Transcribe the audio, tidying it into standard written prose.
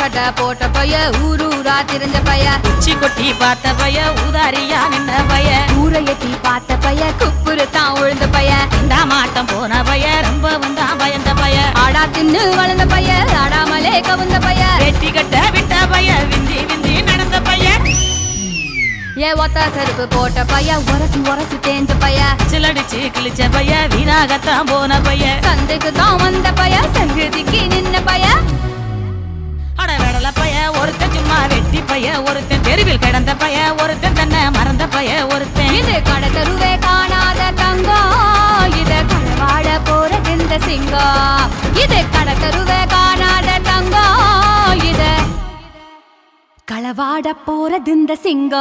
சட்டை போட்ட பைய ஊரூரா திரிஞ்ச பைய உச்சி கொட்டி பார்த்த பைய ஊதாரியா நின்ன பைய ஊரை எட்டி பார்த்த பைய குப்புரு தான் உழுந்த பைய இந்த மாட்டம் போன பைய ரொம்பவும் தான் பயந்த பைய ஆடா தின்னு வளர்ந்த பைய ஆடாமலே கவுந்த பைய வெட்டி கட்ட விட்ட பைய விந்தி விந்தி நடந்த பைய ஏ ஒத்த செருப்பு போட்ட பைய உரசி உரசி தேஞ்ச பைய சிலடிச்சு கிழிச்ச பைய வீணாகத்தான் போன பைய சந்தைக்கு தான் வந்த பைய சங்கதிக்கு நின்ன பைய அட வெடல பைய ஒருத்தன் சும்மா வெட்டி பைய ஒருத்தன் தெருவில் கிடந்த பைய ஒருத்தன் தன்னை மறந்த பைய ஒருத்தன் இது கடை தெருவே காணாத தங்கம் இத களவாட போறது இந்த சிங்கம் இது கடை தெருவே காணாத தங்கம் இத களவாட போறது இந்த சிங்கம்